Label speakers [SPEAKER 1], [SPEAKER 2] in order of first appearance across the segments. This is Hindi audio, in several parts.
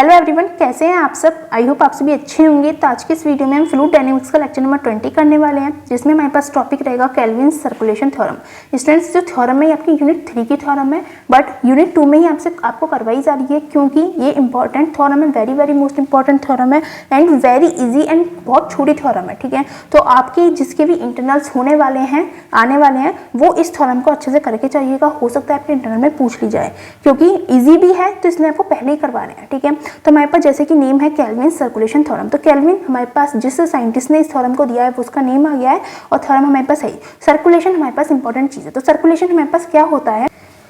[SPEAKER 1] हेलो एवरीवन, कैसे हैं आप सब। आई होप आप सभी अच्छे होंगे। तो आज के इस वीडियो में हम फ्लूइड डायनेमिक्स का लेक्चर नंबर 20 करने वाले हैं, जिसमें हमारे पास टॉपिक रहेगा केल्विन सर्कुलेशन थ्योरम। स्टूडेंट्स, जो थ्योरम है आपकी यूनिट 3 की थ्योरम है, बट यूनिट 2 में ही आपको करवाई जा रही है, क्योंकि ये इंपॉर्टेंट थ्योरम है, very very most important theorem है एंड वेरी ईजी एंड बहुत छोटी थ्योरम है। ठीक है, तो आपके जिसके भी इंटरनल्स होने वाले हैं, आने वाले हैं, वो इस थ्योरम को अच्छे से करके चाहिएगा। हो सकता है आपके इंटरनल में पूछ ली जाए, क्योंकि ईजी भी है तो इसलिए आपको पहले ही करवा रहे हैं। ठीक है, तो हमारे पास जैसे कि नेम है केल्विन सर्कुलेशन थ्योरम। तो केल्विन हमारे पास जिस साइंटिस्ट ने इस थ्योरम को दिया है वो उसका नेम आ गया है, और थ्योरम हमारे पास है। सर्कुलेशन हमारे पास इंपॉर्टेंट चीज है। तो सर्कुलेशन हमारे पास क्या होता है?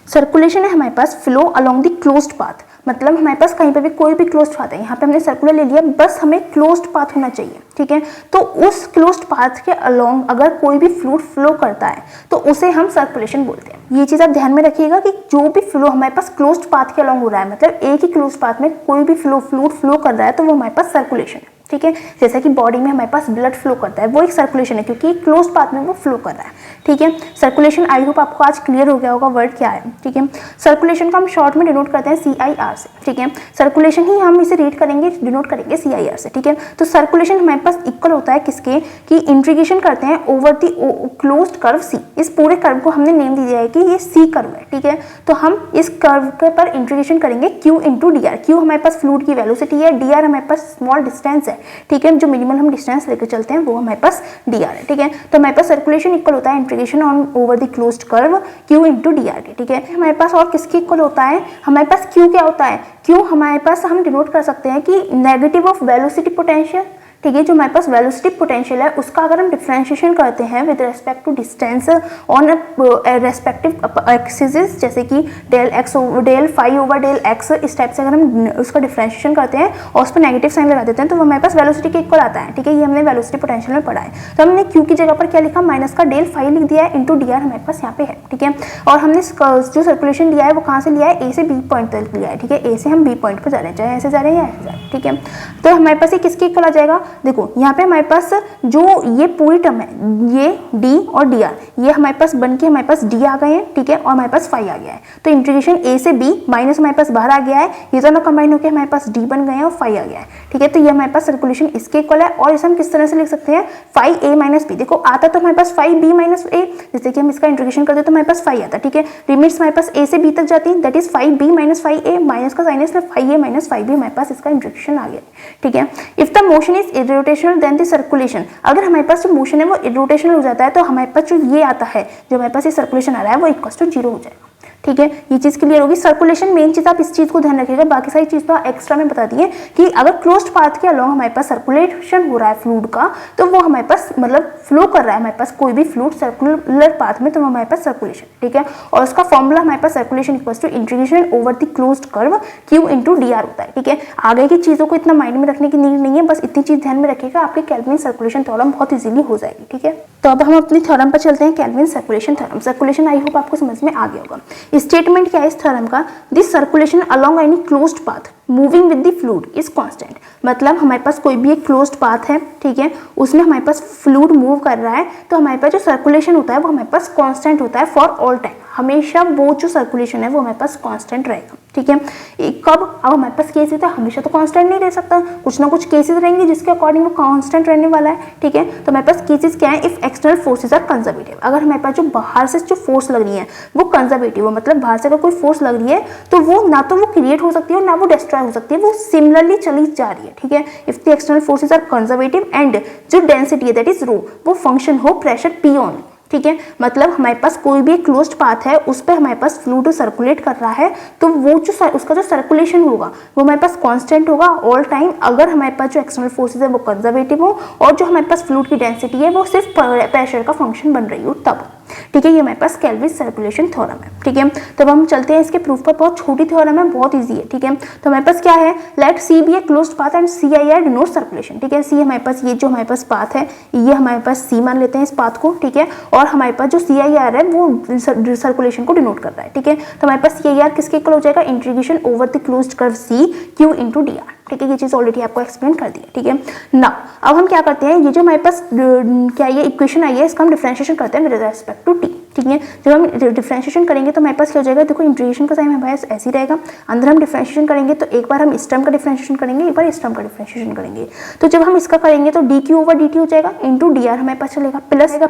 [SPEAKER 1] सर्कुलेशन है हमारे पास flow along the closed path. मतलब हमारे पास कहीं पे भी कोई भी क्लोज्ड पाथ है, यहाँ पे हमने सर्कुलर ले लिया, बस हमें क्लोज्ड पाथ होना चाहिए। ठीक है, तो उस क्लोज्ड पाथ के अलोंग अगर कोई भी फ्लूइड फ्लो करता है तो उसे हम सर्कुलेशन बोलते हैं। ये चीज आप ध्यान में रखिएगा कि जो भी फ्लो हमारे पास क्लोज्ड पाथ के अलोंग हो रहा है, मतलब एक ही क्लोज्ड पाथ में कोई भी फ्लूइड फ्लो कर रहा है, तो वो हमारे पास सर्कुलेशन है। ठीक है, जैसा कि बॉडी में हमारे पास ब्लड फ्लो करता है, वो एक सर्कुलेशन है, क्योंकि क्लोज पाथ में वो फ्लो कर रहा है। ठीक है, सर्कुलेशन आई होप आपको आज क्लियर हो गया होगा वर्ड क्या है। ठीक है, सर्कुलेशन को हम शॉर्ट में डिनोट करते हैं CIR से। ठीक है, सर्कुलेशन ही हम इसे रीड करेंगे, डिनोट करेंगे CIR से। ठीक है, तो सर्कुलेशन हमारे पास इक्वल होता है किसके, कि इंटीग्रेशन करते हैं over the closed curve C। इस पूरे कर्व को हमने नेम दिया है कि ये C कर्व है। ठीक है, तो हम इस कर्व के पर इंटीग्रेशन करेंगे Q into d are. Q हमारे पास फ्लूइड की वेलोसिटी है, डी आर हमारे पास स्मॉल डिस्टेंस है। ठीक है, जो मिनिमम हम डिस्टेंस लेकर चलते हैं वो हमारे पास डी आर है। ठीक है, तो हमारे पास सर्कुलेशन इक्वल होता है integration on over the closed curve Q into d are के। ठीक है, हमारे पास और किसके इक्वल होता है? हमारे पास Q क्या होता है? Q हमारे पास हम डिनोट कर सकते हैं कि नेगेटिव ऑफ वेलोसिटी पोटेंशियल। ठीक है, जो हमारे पास वेलोसिटी पोटेंशियल है उसका अगर हम डिफरेंशिएशन करते हैं with respect to distance on respective axis, जैसे कि del phi over del x, इस टाइप से अगर हम उसका डिफरेंशिएशन करते हैं और उस पर नेगेटिव साइन लगा देते हैं, तो वो हमारे पास वेलोसिटी के इक्वल आता है। ठीक है, ये हमने वेलोसिटी पोटेंशियल में पढ़ा है। तो हमने क्यू की जगह पर क्या लिखा? माइनस का डेल फाई लिख दिया है इंटू डी आर हमारे पास यहाँ पे है। ठीक है, और हमने जो सर्कुलेशन लिया है वो कहाँ से लिया है? ए से बी पॉइंट तक लिया है। ठीक है, ए से हम बी पॉइंट पर जा रहे हैं, चाहे ऐसे जा रहे हैं या ऐसे जा रहे हैं। ठीक है, तो हमारे पास ये किसके इक्वल आ जाएगा? देखो यहाँ पे हमारे पास जो ये पूरी टर्म है, ये डी और डी आर, ये हमारे पास बन के हमारे पास डी आ गए हैं। ठीक है, और हमारे पास फाई आ गया है। तो इंटीग्रेशन ए से बी माइनस हमारे पास बाहर आ गया है, ये दोनों कंबाइन होकर हमारे पास डी बन गए हैं और फाई आ गया है। ठीक है, तो ये हमारे पास सर्कुलेशन इसके इक्वल है। और इसे हम किस तरह से लिख सकते हैं? Phi a minus B. देखो आता तो हमारे पास फाई बी माइनस ए, जैसे कि हम इसका इंटीग्रेशन करते तो हमारे पास फाई आता। ठीक है, लिमिट्स हमारे पास ए से बी तक जाती है, that is phi b minus phi a, minus का साइन है phi a minus phi b, हमारे पास इसका इंटीग्रेशन आ गया। ठीक है, if the motion is irrotational then the circulation, अगर हमारे पास जो मोशन है वो इरोटेशनल हो जाता है, तो हमारे पास जो ये आता है, जो हमारे पास ये सर्कुलेशन आ रहा है, वो इक्वल टू 0 हो जाएगा। ठीक है, ये चीज क्लियर होगी। सर्कुलेशन मेन चीज, आप इस चीज को ध्यान रखिएगा, बाकी सारी चीज तो एक्स्ट्रा में बता दिए कि अगर क्लोज्ड पाथ के अलोंग हमारे पास सर्कुलेशन हो रहा है फ्लूइड का, तो वो हमारे पास मतलब फ्लो कर रहा है हमारे पास कोई भी फ्लूइड सर्कुलर पाथ में, तो हमारे पास सर्कुलेशन। ठीक है, और उसका फॉर्मूला हमारे पास circulation equals to integration over the closed curve Q into d r होता है। ठीक है, आगे की चीजों को इतना माइंड में रखने की नीड नहीं है, बस इतनी चीज ध्यान में रखिएगा, आपके केल्विन सर्कुलेशन थ्योरम बहुत इजीली हो जाएगी। ठीक है, तो अब हम अपनी थ्योरम पर चलते हैं, kelvin circulation theorem. Circulation I hope आपको समझ में आ गया होगा। स्टेटमेंट क्या है इस थ्योरम का? This circulation along any closed path moving with the fluid is constant. मतलब हमारे पास कोई भी एक क्लोज्ड पाथ है, ठीक है, उसमें हमारे पास फ्लूइड मूव कर रहा है, तो हमारे पास जो सर्कुलेशन होता है वो हमारे पास कांस्टेंट होता है फॉर ऑल टाइम। हमेशा वो जो सर्कुलेशन है वो हमारे पास कांस्टेंट रहेगा। ठीक है, कब? अब हमारे पास केस होता है, हमेशा तो कांस्टेंट नहीं रह सकता, कुछ ना कुछ केसेस रहेंगे जिसके अकॉर्डिंग वो कांस्टेंट रहने वाला है। ठीक है, तो हमारे पास केसेस क्या है? If external forces are conservative, अगर हमारे पास जो बाहर से जो फोर्स लग रही है वो कंजर्वेटिव हो, मतलब बाहर से अगर कोई फोर्स लग रही है तो वो ना तो वो क्रिएट हो सकती है और ना वो डिस्ट्रॉय हो सकती है, वो सिमिलरली चली जा रही है। ठीक है, if the external forces are conservative and जो डेंसिटी है दैट इज रो, वो फंक्शन हो प्रेशर P ओनली। ठीक है, मतलब हमारे पास कोई भी एक क्लोज्ड पाथ है, उस पर हमारे पास फ्लूइड सर्कुलेट कर रहा है, तो वो जो उसका जो सर्कुलेशन होगा वो हमारे पास कांस्टेंट होगा ऑल टाइम, अगर हमारे पास जो एक्सटर्नल फोर्सेस है वो कंजर्वेटिव हो और जो हमारे पास फ्लूइड की डेंसिटी है वो सिर्फ प्रेशर का फंक्शन बन रही हो तब। ठीक है, ये हमारे पास केल्विन सर्कुलेशन थ्योरम है। ठीक है, तो हम चलते हैं इसके प्रूफ पर। बहुत छोटी थ्योरम है, बहुत इजी है। ठीक है, तो हमारे पास क्या है? Let C be a closed path and CIR denote circulation. ठीक है, सी हमारे पास ये जो हमारे पास पाथ है, ये हमारे पास सी मान लेते हैं इस पाथ को। ठीक है, और हमारे पास जो CIR है वो सर्कुलेशन को डिनोट कर रहा है। ठीक है, तो हमारे पास CIR किसके इक्वल हो जाएगा? Integration over the closed curve C Q into d are. ठीक है, ये चीज ऑलरेडी आपको एक्सप्लेन कर दी है। ठीक है, ना अब हम क्या करते हैं, ये जो हमारे पास क्या ये इक्वेशन आई है, इसका हम डिफरेंशिएशन करते हैं विद रेस्पेक्ट टू T। ठीक है। जब हम डिफरेंशिएशन करेंगे तो हमारे पास क्या हो जाएगा, देखो इंटीग्रेशन का साइन हमारे पास ऐसे ही रहेगा। अंदर हम डिफरेंशिएशन करेंगे तो एक बार हम इस टर्म का डिफरेंशिएशन करेंगे, एक बार इस टर्म का डिफरेंशिएशन करेंगे। तो जब हम इसका करेंगे तो D q over d T हो जाएगा इंटू डी आर हमारे पास चलेगा,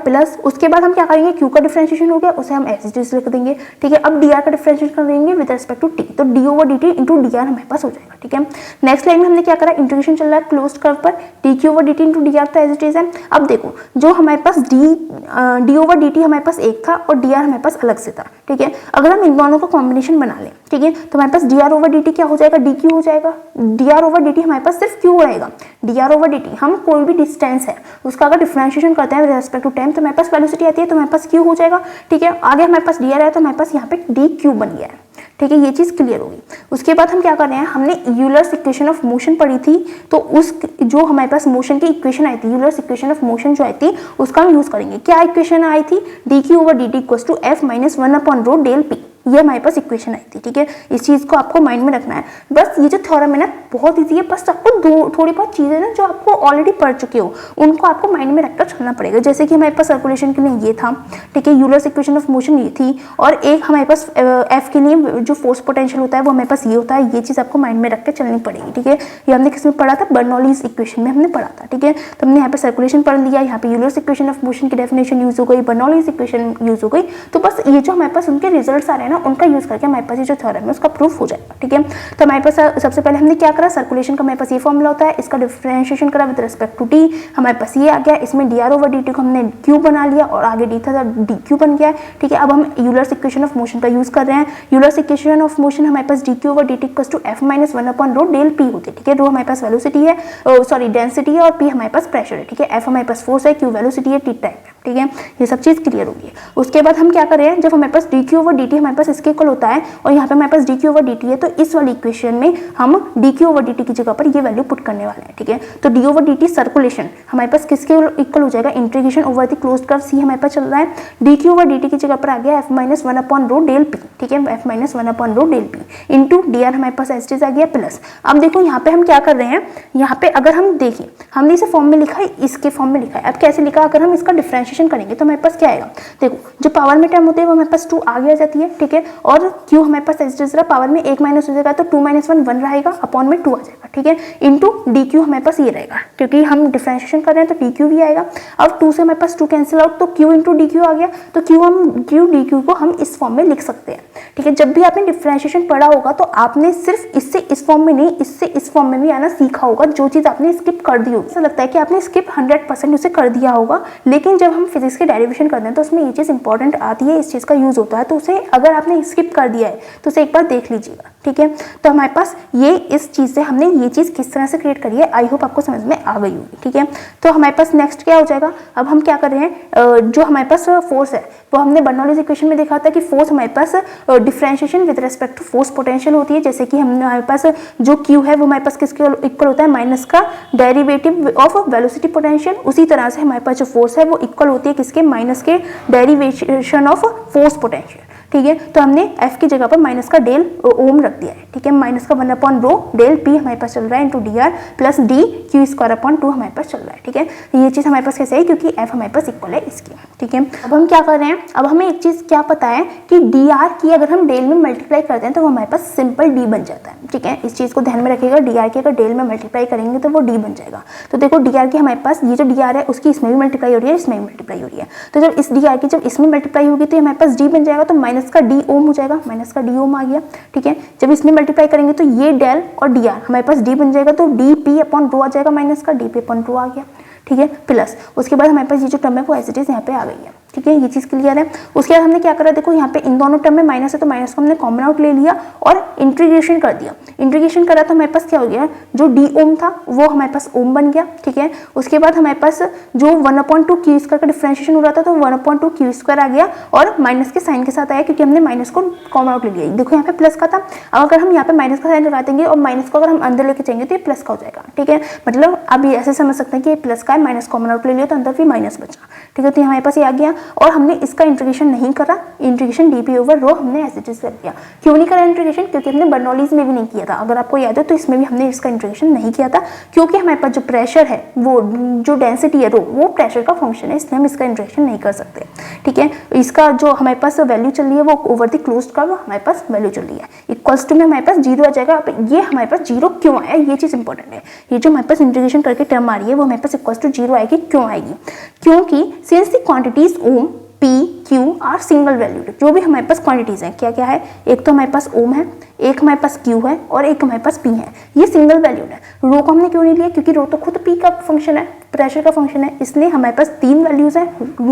[SPEAKER 1] प्लस उसके बाद हम क्या करेंगे, क्यू का डिफरेंशिएशन हो गया, उसे हम एज इट इज लिख देंगे, ठीक है। अब डी आर का डिफरेंशिएशन करेंगे विद रिस्पेक्ट टू टी, तो d over d T into d r हमारे पास हो जाएगा, ठीक है। नेक्स्ट लाइन में हमने क्या करा, इंटीग्रेशन चल रहा है क्लोज्ड कर्व पर, D q over d T into d are तो एज इट इज है। अब देखो जो हमारे पास डी ओवर डी टी हमारे पास एक था और डी आर हमारे पास अलग से था, ठीक है। अगर हम इन दोनों का कॉम्बिनेशन बना लें, ठीक है, तो हमारे पास d r over d t क्या हो जाएगा, डी क्यू हो जाएगा। D r over d t हमारे पास सिर्फ क्यू रहेगा, d r over d t हम कोई भी डिस्टेंस है उसका अगर डिफरेंशिएशन करते हैं विद रिस्पेक्ट टू टाइम तो हमारे पास वेलोसिटी आती है, तो हमारे पास क्यू हो जाएगा, ठीक है। आगे हमारे पास डी आर है तो हमारे पास यहाँ पे डी क्यू बन गया है, ठीक है। ये चीज़ क्लियर होगी। उसके बाद हम क्या कर रहे हैं, हमने यूलर्स इक्वेशन ऑफ मोशन पढ़ी थी, तो उस जो हमारे पास मोशन की इक्वेशन आई थी, यूलर्स इक्वेशन ऑफ मोशन जो आई थी उसका हम यूज करेंगे। क्या इक्वेशन आई थी, d q over d t equals to f minus 1/ρ del p, ये हमारे पास इक्वेशन आई थी, ठीक है। इस चीज़ को आपको माइंड में रखना है। बस ये जो थ्योरम है ना बहुत ईजी है, बस आपको थोड़ी बहुत चीज़ें ना जो आपको ऑलरेडी पढ़ चुके हो उनको आपको माइंड में रखकर चलना पड़ेगा। जैसे कि हमारे पास सर्कुलेशन के लिए ये था, ठीक है, यूलर्स इक्वेशन ऑफ मोशन ये थी, और एक हमारे पास एफ के लिए जो फोर्स पोटेंशियल होता है वो हमारे पास ये होता है। ये चीज़ आपको माइंड में रख के चलनी पड़ेगी, ठीक है। ये हमने किसमें पढ़ा था, बर्नौलीज इक्वेशन में हमने पढ़ा था, ठीक है। तो हमने यहाँ पे सर्कुलेशन पढ़ लिया, यहाँ पे यूलर्स इक्वेशन ऑफ मोशन की डेफिनेशन यूज हो गई, बर्नौलीज इक्वेशन यूज हो गई। तो बस ये जो हमारे पास उनके रिजल्ट आ रहे हैं ना उनका यूज करके हमारे पास ये जो थ्योरम है उसका प्रूफ हो जाएगा, ठीक है। तो हमारे पास सबसे पहले हमने क्या करा, सर्कुलेशन का हमारे पास ये फॉर्मूला होता है, इसका डिफरेंशिएशन करा विद रिस्पेक्ट टू टी, हमारे पास ये आ गया। इसमें D r over d T को हमने क्यू बना लिया और आगे डी था डी क्यू बन गया, ठीक है। अब हम यूलर्स इक्वेशन ऑफ मोशन का यूज कर रहे हैं। यूलर्स इक्वेशन ऑफ मोशन हमारे पास d q over d t equals to f minus 1/ρ del p होती है, ठीक है। रो हमारे पास वेलोसिटी है, सॉरी डेंसिटी है, और पी हमारे पास प्रेशर है, ठीक है। एफ हमारे पास फोर्स है, क्यू वेलोसिटी है, टी टाइम है, ठीक है। ये सब चीज़ क्लियर होगी। उसके बाद हम क्या कर रहे हैं, जब हमारे पास d q over d t हमारे पास इसके इक्वल होता है और यहाँ पे हमारे पास d q over d t है, तो इस वाली इक्वेशन में हम d q over d t की जगह पर ये वैल्यू पुट करने वाले हैं, ठीक है। तो d over d t circulation हमारे पास किसके इक्वल हो जाएगा, integration over the closed curve c हमारे पास चल रहा है। D q over d t की जगह पर आ गया एफ माइनस 1/ρ डेल पी, ठीक है, f minus 1/ρ del p into d r हमारे पास एस आ गया प्लस। अब देखो यहाँ पे हम क्या कर रहे हैं, यहाँ पे अगर हम देखें हमने इसे फॉर्म में लिखा है, इसके फॉर्म में लिखा है। अब कैसे लिखा, अगर हम इसका डिफरेंशिएशन करेंगे तो हमारे पास क्या आएगा, देखो जो पावर में टर्म होती है वो हमारे पास 2 आगे आ जाती है, ठीक है। और क्यू हमारे पास एस पावर में 1 माइनस हो जाएगा तो 2 - 1 1 रहेगा, अपॉन में 2 आ जाएगा, ठीक है, इंटू डी क्यू हमारे पास ये रहेगा, क्योंकि हम डिफरेंशिएशन कर रहे हैं तो डी क्यू भी आएगा। अब 2 से हमारे पास 2 कैंसिल आउट, तो क्यू इंटू डी क्यू आ गया, तो क्यू डी क्यू को हम इस फॉर्म में लिख सकते हैं, ठीक है। जब भी आपने डिफरेंशिएशन पढ़ा होगा तो आपने सिर्फ इससे इस फॉर्म में नहीं, इससे इस फॉर्म में भी आना सीखा होगा। जो चीज़ आपने स्किप कर दी होगी, ऐसा लगता है कि आपने स्किप 100% उसे कर दिया होगा, लेकिन जब हम फिजिक्स के डेरिवेशन करते हैं तो उसमें ये चीज़ इंपॉर्टेंट आती है, इस चीज़ का यूज होता है। तो उसे अगर आपने स्किप कर दिया है तो उसे एक बार देख लीजिएगा, ठीक है। तो हमारे पास ये इस चीज़ से हमने ये चीज़ किस तरह से क्रिएट करी है, आई होप आपको समझ में आ गई होगी, ठीक है। तो हमारे पास नेक्स्ट क्या हो जाएगा, अब हम क्या कर रहे हैं, जो हमारे पास फोर्स है वो हमने बर्नौलीज इक्वेशन में देखा था कि फोर्स हमारे पास differentiation with respect to force potential होती है। जैसे कि हमारे पास जो क्यू है वो हमारे पास किसके इक्वल होता है, माइनस का डेरिवेटिव ऑफ वेलोसिटी पोटेंशियल। उसी तरह से हमारे पास जो फोर्स है वो इक्वल होती है किसके, माइनस के डेरिवेशन ऑफ फोर्स पोटेंशियल, ठीक है। तो हमने F की जगह पर माइनस का डेल ओम रख दिया है, ठीक है। माइनस का 1/ρ डेल P हमारे पास चल रहा है into d are plus D Q square upon 2 हमारे पास चल रहा है, ठीक है। ये चीज़ हमारे पास कैसे है, क्योंकि F हमारे पास इक्वल है इसकी, ठीक है। अब हम क्या कर रहे हैं, अब हमें एक चीज़ क्या पता है कि डी आर की अगर हम डेल में मल्टीप्लाई करते हैं तो वो हमारे पास सिंपल डी बन जाता है, ठीक है। इस चीज़ को ध्यान में रखिएगा, डी आर की अगर डेल में मल्टीप्लाई करेंगे तो वो डी बन जाएगा। तो देखो डी आर की हमारे पास ये जो डी आर है उसकी इसमें भी मल्टीप्लाई हो रही है, इसमें भी मल्टीप्लाई हो रही है। तो जब इस डी आर की जब इसमें मल्टीप्लाई होगी तो हमारे पास डी बन जाएगा, तो माइनस का डी ओम जाएगा, माइनस का डी ओम आ गया, ठीक है। जब इसमें मल्टीप्लाई करेंगे तो ये डेल और डी आर हमारे पास डी बन जाएगा, तो डी पी अपॉन रो आ जाएगा, माइनस का डी पी अपॉन रो आ गया, ठीक है, प्लस उसके बाद हमारे पास ये जो टर्म है वो एज इट इज यहाँ पे आ गई है, ठीक है। ये चीज़ क्लियर है। उसके बाद हमने क्या करा, देखो यहाँ पे इन दोनों टर्म में माइनस है तो माइनस को हमने कॉमन आउट ले लिया और इंटीग्रेशन कर दिया। इंटीग्रेशन करा तो हमारे पास क्या हो गया, जो डी ओम था वो हमारे पास ओम बन गया, ठीक है। उसके बाद हमारे पास जो 1/2 क्यू स्क्वायर का डिफरेंशिएशन हो रहा था तो 1/2 क्यू स्क्वायर आ गया और माइनस के साइन के साथ आया, क्योंकि हमने माइनस को कॉमन आउट ले लिया। देखो यहाँ पे प्लस का था, अब अगर हम यहाँ पे माइनस का साइन लगा देंगे और माइनस को अगर हम अंदर लेके जाएंगे तो ये प्लस का हो जाएगा, ठीक है। मतलब आप ये ऐसे समझ सकते हैं कि ये प्लस का है, माइनस कॉमन आउट ले लिया तो अंदर भी माइनस बचा, ठीक है। तो हमारे पास ये आ गया। और हमने इसका इंटीग्रेशन नहीं करा, इंटीग्रेशन डी पी ओवर रो हमने एज इट इज कर दिया। क्यों नहीं करा इंटीग्रेशन? क्योंकि हमने बर्नौलीज में भी नहीं किया था। अगर आपको याद हो तो इसमें भी हमने इसका इंटीग्रेशन नहीं किया था, क्योंकि हमारे पास जो प्रेशर है, वो जो डेंसिटी है रो, वो प्रेशर का फंक्शन है, इसलिए हम इसका इंटीग्रेशन नहीं कर सकते। ठीक है, इसका जो हमारे पास वैल्यू चल रही है वो ओवर द क्लोज्ड कर्व हमारे पास वैल्यू चल रही है, इक्वल्स टू में हमारे पास 0 आ जाएगा। ये हमारे पास 0 क्यों आया, ये चीज इंपॉर्टेंट है। ये जो हमारे पास इंटीग्रेशन करके टर्म आ रही है वो हमारे पास इक्वल्स टू 0 आएगी। क्यों आएगी? क्योंकि सिंस द क्वांटिटीज ओम P Q are single valued, जो भी हमारे पास क्वांटिटीज हैं, क्या क्या है, एक तो हमारे पास ओम है, एक हमारे पास Q है और एक हमारे पास P है, ये सिंगल वैल्यूड है। रो को हमने क्यों नहीं लिया? क्योंकि रो तो खुद P का फंक्शन है, प्रेशर का फंक्शन है, इसलिए हमारे पास 3 वैल्यूज हैं,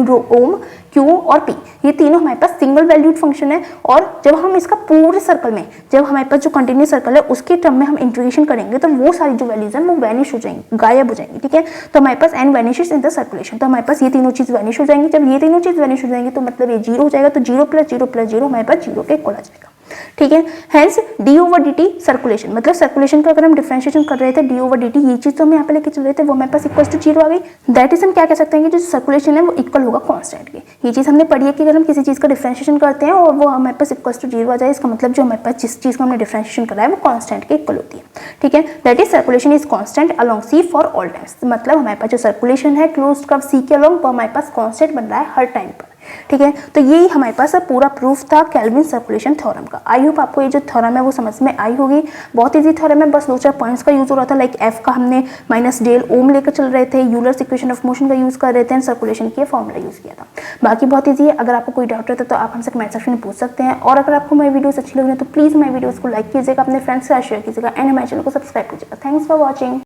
[SPEAKER 1] रो, ओम, Q और P, ये तीनों हमारे पास सिंगल वैल्यूड फंक्शन है। और जब हम इसका पूरे सर्कल में, जब हमारे पास जो कंटिन्यूस सर्कल है उसके टर्म में हम इंटीग्रेशन करेंगे तो वो सारी जो वैल्यूज हैं वो वैनिश हो जाएंगी, गायब हो जाएंगी। ठीक है, तो हमारे पास n vanishes in the circulation, तो हमारे पास ये तीनों चीज वैनिश हो जाएंगी। जब ये तीनों चीज वैनिश हो जाएंगी तो मतलब ये 0 हो जाएगा, तो 0 + 0 + 0 हमारे पास 0 के इक्वल आ जाएगा। ठीक है, hence D over d t circulation, मतलब सर्कुलेशन का अगर हम डिफरेंशिएशन कर रहे थे डी ओवर डी टी, ये चीज तो हम यहाँ पे लेके चल रहे थे, वो हमारे पास इक्वल टू 0 आ गई। दैट इज हम क्या कह सकते हैं कि जो सर्कुलेशन है वो इक्वल होगा कांस्टेंट के। ये चीज हमने पढ़ी है कि अगर हम किसी चीज का डिफरेंशिएशन करते हैं और वो हमारे पास इक्वल टू 0 आ जाए, इसका मतलब जो हमारे पास जिस चीज का हमने डिफरेंशिएशन करा है वो कांस्टेंट के इक्वल होती है। ठीक है, that is circulation is constant along C for all times, मतलब हमारे पास जो सर्कुलेशन है क्लोज्ड कर्व सी के अलोंग वो हमारे पास कांस्टेंट बन रहा है हर टाइम पर। ठीक है, तो यही हमारे पास पूरा प्रूफ था केल्विन सर्कुलेशन थ्योरम का। आई होप आपको ये जो थ्योरम है वो समझ में आई होगी। बहुत इजी थ्योरम है, बस 2-4 पॉइंट्स का यूज हो रहा था, लाइक एफ का हमने माइनस डेल ओम लेकर चल रहे थे, यूलर्स इक्वेशन ऑफ मोशन का यूज कर रहे थे एंड सर्कुलेशन की फॉर्मूला यूज किया था। बाकी बहुत ईजी है, अगर आपको कोई डाउट रहता है तो आप हमसे कमेंट सेक्शन में पूछ सकते हैं। और अगर आपको मेरी वीडियोस अच्छी लग रही है तो प्लीज मेरी वीडियोस को लाइक कीजिएगा, अपने फ्रेंड्स के साथ शेयर कीजिएगा एंड हमारे चैनल को सब्सक्राइब कीजिएगा। Thanks for watching.